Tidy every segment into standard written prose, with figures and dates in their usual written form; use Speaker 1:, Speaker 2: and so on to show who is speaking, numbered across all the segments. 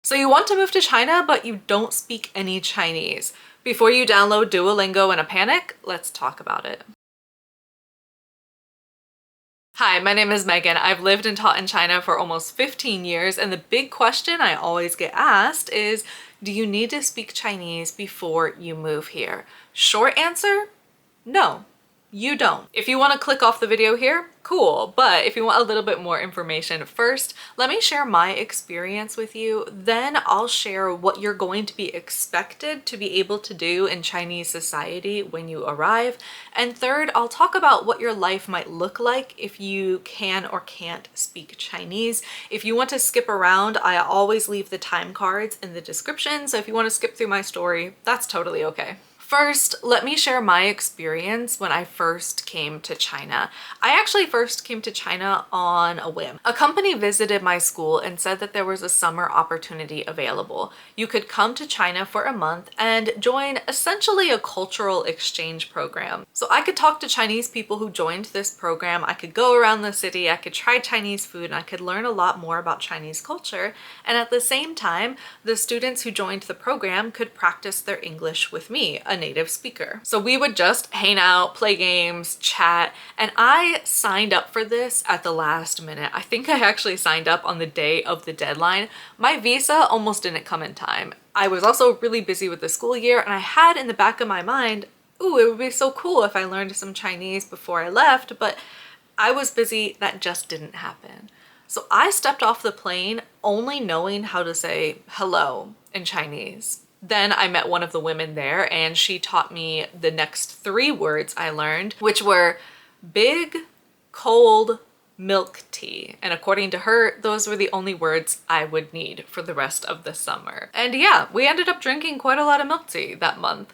Speaker 1: So you want to move to China, but you don't speak any Chinese. Before you download Duolingo in a panic, let's talk about it. Hi, my name is Megan. I've lived and taught in China for almost 15 years, and the big question I always get asked is, do you need to speak Chinese before you move here? Short answer, no. You don't. If you want to click off the video here, cool. But if you want a little bit more information first, let me share my experience with you. Then I'll share what you're going to be expected to be able to do in Chinese society when you arrive. And third, I'll talk about what your life might look like if you can or can't speak Chinese. If you want to skip around, I always leave the time cards in the description. So if you want to skip through my story, that's totally okay. First, let me share my experience when I first came to China. I actually first came to China on a whim. A company visited my school and said that there was a summer opportunity available. You could come to China for a month and join essentially a cultural exchange program. So I could talk to Chinese people who joined this program, I could go around the city, I could try Chinese food, and I could learn a lot more about Chinese culture. And at the same time, the students who joined the program could practice their English with me, a native speaker. So we would just hang out, play games, chat, and I signed up for this at the last minute. I think I actually signed up on the day of the deadline. My visa almost didn't come in time. I was also really busy with the school year, and I had in the back of my mind, ooh, it would be so cool if I learned some Chinese before I left, but I was busy. That just didn't happen. So I stepped off the plane only knowing how to say hello in Chinese. Then I met one of the women there and she taught me the next 3 words I learned, which were big, cold, milk tea. And according to her, those were the only words I would need for the rest of the summer. And yeah, we ended up drinking quite a lot of milk tea that month.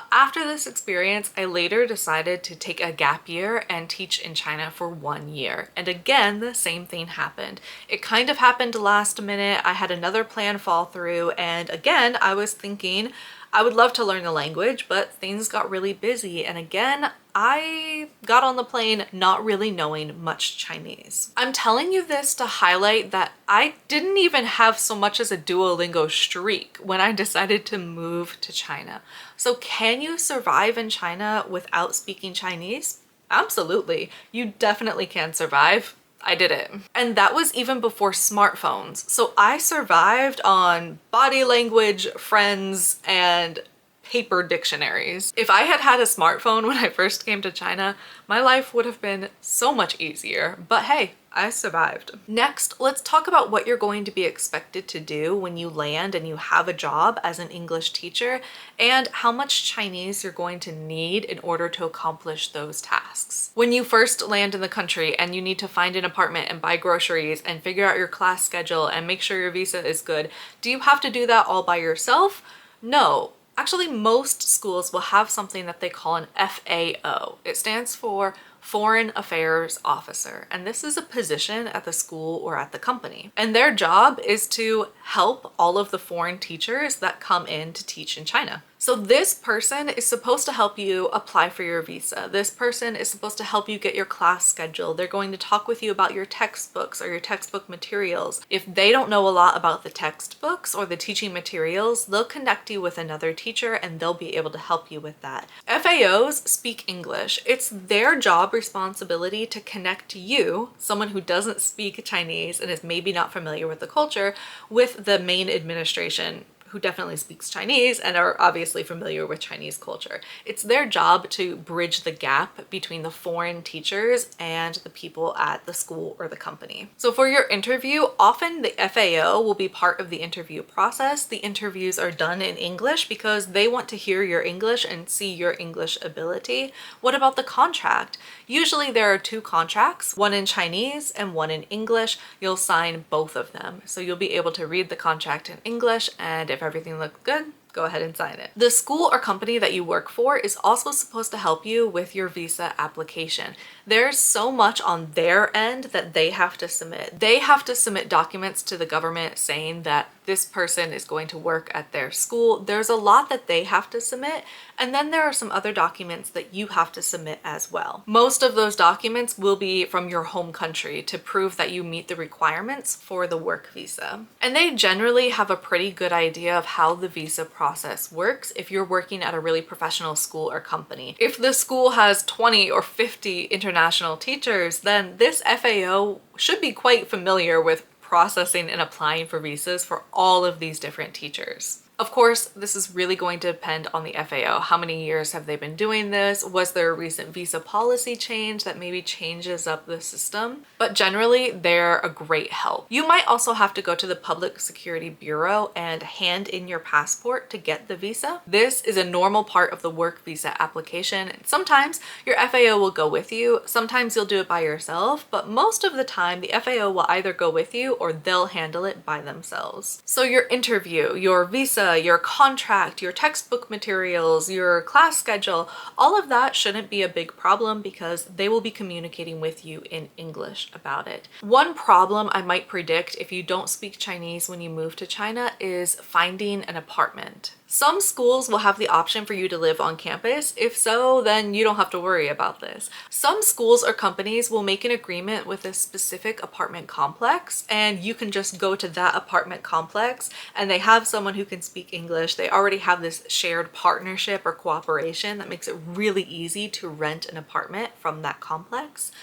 Speaker 1: After this experience, I later decided to take a gap year and teach in China for 1 year. And again, the same thing happened. It kind of happened last minute. I had another plan fall through. And again, I was thinking I would love to learn the language, but things got really busy. And again, I got on the plane not really knowing much Chinese. I'm telling you this to highlight that I didn't even have so much as a Duolingo streak when I decided to move to China. So can you survive in China without speaking Chinese? Absolutely. You definitely can survive. I did it. And that was even before smartphones. So I survived on body language, friends, and paper dictionaries. If I had had a smartphone when I first came to China, my life would have been so much easier. But hey, I survived. Next, let's talk about what you're going to be expected to do when you land and you have a job as an English teacher, and how much Chinese you're going to need in order to accomplish those tasks. When you first land in the country and you need to find an apartment and buy groceries and figure out your class schedule and make sure your visa is good, do you have to do that all by yourself? No. Actually, most schools will have something that they call an FAO. It stands for Foreign Affairs Officer, and this is a position at the school or at the company. And their job is to help all of the foreign teachers that come in to teach in China. So this person is supposed to help you apply for your visa. This person is supposed to help you get your class schedule. They're going to talk with you about your textbooks or your textbook materials. If they don't know a lot about the textbooks or the teaching materials, they'll connect you with another teacher and they'll be able to help you with that. FAOs speak English. It's their job responsibility to connect you, someone who doesn't speak Chinese and is maybe not familiar with the culture, with the main administration who definitely speaks Chinese and are obviously familiar with Chinese culture. It's their job to bridge the gap between the foreign teachers and the people at the school or the company. So for your interview, often the FAO will be part of the interview process. The interviews are done in English because they want to hear your English and see your English ability. What about the contract? Usually there are 2 contracts, one in Chinese and one in English. You'll sign both of them. So you'll be able to read the contract in English, and if everything looks good, go ahead and sign it. The school or company that you work for is also supposed to help you with your visa application. There's so much on their end that they have to submit. They have to submit documents to the government saying that this person is going to work at their school. There's a lot that they have to submit, and then there are some other documents that you have to submit as well. Most of those documents will be from your home country to prove that you meet the requirements for the work visa. And they generally have a pretty good idea of how the visa process works if you're working at a really professional school or company. If the school has 20 or 50 international teachers, then this FAO should be quite familiar with processing and applying for visas for all of these different teachers. Of course, this is really going to depend on the FAO. How many years have they been doing this? Was there a recent visa policy change that maybe changes up the system? But generally, they're a great help. You might also have to go to the Public Security Bureau and hand in your passport to get the visa. This is a normal part of the work visa application. Sometimes your FAO will go with you. Sometimes you'll do it by yourself, but most of the time the FAO will either go with you or they'll handle it by themselves. So your interview, your visa, your contract, your textbook materials, your class schedule, all of that shouldn't be a big problem because they will be communicating with you in English about it. One problem I might predict if you don't speak Chinese when you move to China is finding an apartment. Some schools will have the option for you to live on campus. If so, then you don't have to worry about this. Some schools or companies will make an agreement with a specific apartment complex, and you can just go to that apartment complex and they have someone who can speak English. They already have this shared partnership or cooperation that makes it really easy to rent an apartment from that complex.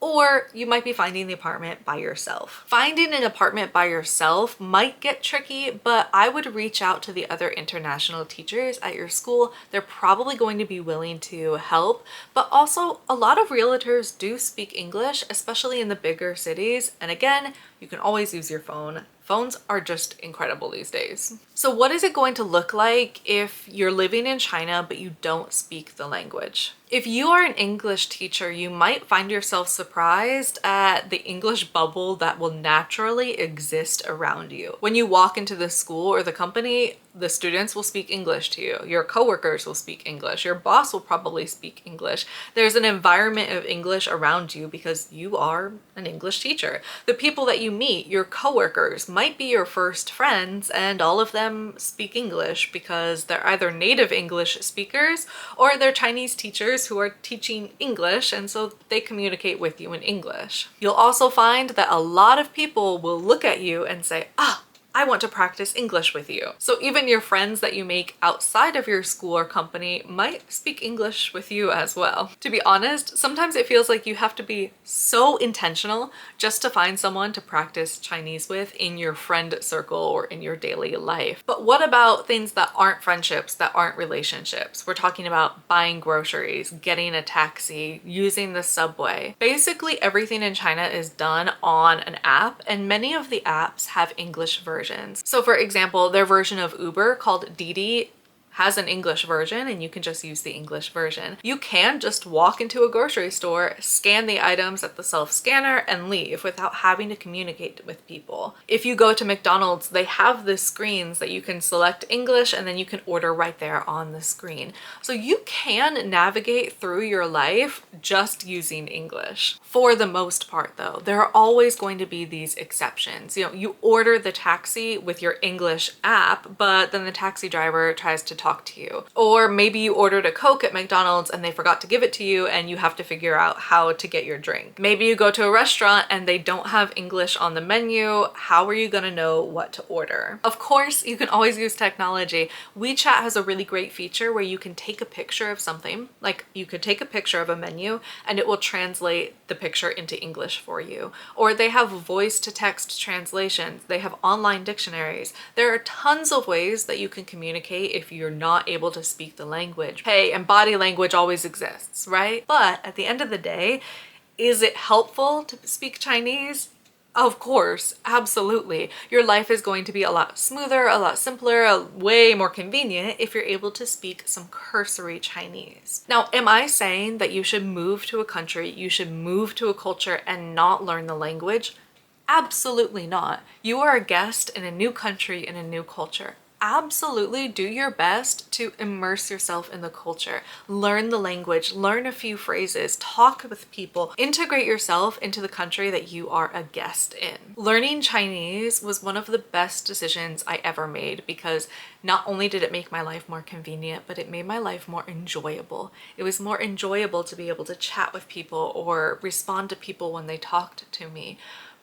Speaker 1: Or you might be finding the apartment by yourself. Finding an apartment by yourself might get tricky, but I would reach out to the other international teachers at your school. They're probably going to be willing to help, but also a lot of realtors do speak English, especially in the bigger cities. And again, you can always use your phone. Phones are just incredible these days. So what is it going to look like if you're living in China but you don't speak the language? If you are an English teacher, you might find yourself surprised at the English bubble that will naturally exist around you. When you walk into the school or the company, the students will speak English to you. Your coworkers will speak English. Your boss will probably speak English. There's an environment of English around you because you are an English teacher. The people that you meet, your coworkers, might be your first friends, and all of them speak English because they're either native English speakers or they're Chinese teachers who are teaching English, and so they communicate with you in English. You'll also find that a lot of people will look at you and say, I want to practice English with you. So even your friends that you make outside of your school or company might speak English with you as well. To be honest, sometimes it feels like you have to be so intentional just to find someone to practice Chinese with in your friend circle or in your daily life. But what about things that aren't friendships, that aren't relationships? We're talking about buying groceries, getting a taxi, using the subway. Basically everything in China is done on an app, and many of the apps have English versions. So for example, their version of Uber called Didi has an English version, and you can just use the English version. You can just walk into a grocery store, scan the items at the self-scanner, and leave without having to communicate with people. If you go to McDonald's, they have the screens that you can select English and then you can order right there on the screen. So you can navigate through your life just using English. For the most part though, there are always going to be these exceptions. You know, you order the taxi with your English app, but then the taxi driver tries to talk to you. Or maybe you ordered a Coke at McDonald's and they forgot to give it to you and you have to figure out how to get your drink. Maybe you go to a restaurant and they don't have English on the menu. How are you gonna know what to order? Of course, you can always use technology. WeChat has a really great feature where you can take a picture of something. Like you could take a picture of a menu and it will translate the picture into English for you. Or they have voice to text translations. They have online dictionaries. There are tons of ways that you can communicate if you're not able to speak the language. Hey, and body language always exists, right? But at the end of the day, is it helpful to speak Chinese? Of course, absolutely. Your life is going to be a lot smoother, a lot simpler, way more convenient if you're able to speak some cursory Chinese. Now, am I saying that you should move to a country, you should move to a culture and not learn the language? Absolutely not. You are a guest in a new country, in a new culture. absolutely do your best to immerse yourself in the culture, learn the language, learn a few phrases, talk with people, integrate yourself into the country that you are a guest in. Learning Chinese was one of the best decisions I ever made because not only did it make my life more convenient, but it made my life more enjoyable. It was more enjoyable to be able to chat with people or respond to people when they talked to me.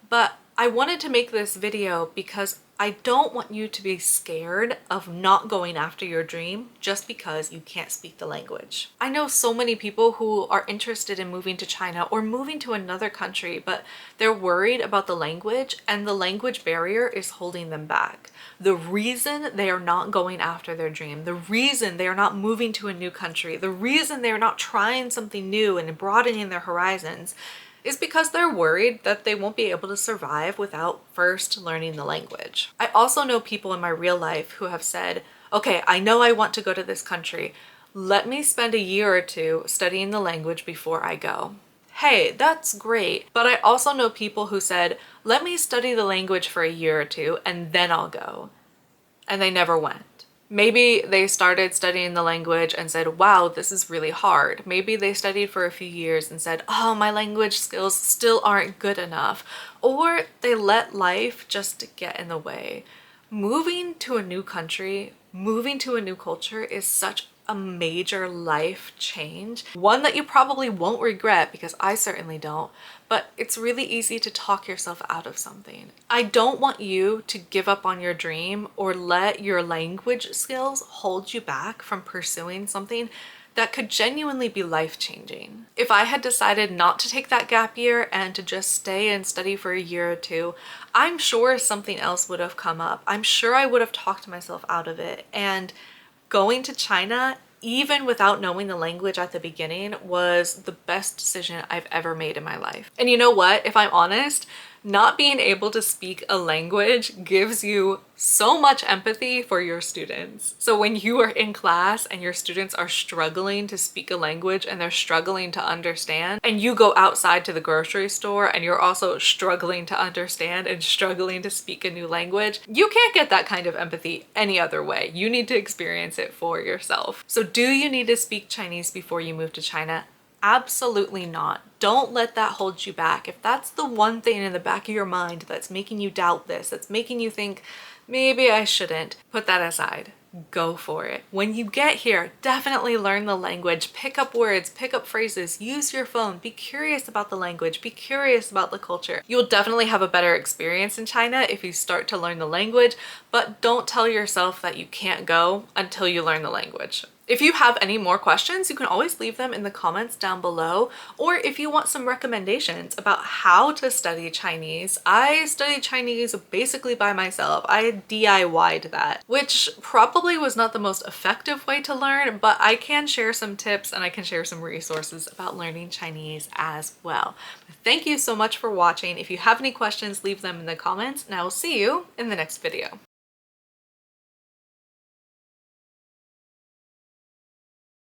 Speaker 1: But I wanted to make this video because I don't want you to be scared of not going after your dream just because you can't speak the language. I know so many people who are interested in moving to China or moving to another country, but they're worried about the language and the language barrier is holding them back. The reason they are not going after their dream, the reason they are not moving to a new country, the reason they are not trying something new and broadening their horizons is because they're worried that they won't be able to survive without first learning the language. I also know people in my real life who have said, okay, I know I want to go to this country. Let me spend a year or two studying the language before I go. Hey, that's great. But I also know people who said, let me study the language for a year or two and then I'll go. And they never went. Maybe they started studying the language and said, wow, this is really hard. Maybe they studied for a few years and said, oh, my language skills still aren't good enough. Or they let life just get in the way. Moving to a new country, moving to a new culture is such a major life change. One that you probably won't regret because I certainly don't, but it's really easy to talk yourself out of something. I don't want you to give up on your dream or let your language skills hold you back from pursuing something that could genuinely be life-changing. If I had decided not to take that gap year and to just stay and study for a year or two, I'm sure something else would have come up. I'm sure I would have talked myself out of it. And going to China, even without knowing the language at the beginning, was the best decision I've ever made in my life. And you know what? If I'm honest, not being able to speak a language gives you so much empathy for your students. So when you are in class and your students are struggling to speak a language and they're struggling to understand, and you go outside to the grocery store and you're also struggling to understand and struggling to speak a new language, you can't get that kind of empathy any other way. You need to experience it for yourself. So do you need to speak Chinese before you move to China? Absolutely not. Don't let that hold you back. If that's the one thing in the back of your mind that's making you doubt this, that's making you think, maybe I shouldn't, put that aside. Go for it. When you get here, definitely learn the language, pick up words, pick up phrases, use your phone, be curious about the language, be curious about the culture. You'll definitely have a better experience in China if you start to learn the language, but don't tell yourself that you can't go until you learn the language. If you have any more questions, you can always leave them in the comments down below, or if you want some recommendations about how to study Chinese. I studied Chinese basically by myself. I DIY'd that, which probably was not the most effective way to learn, but I can share some tips and I can share some resources about learning Chinese as well. Thank you so much for watching. If you have any questions, leave them in the comments, and I will see you in the next video.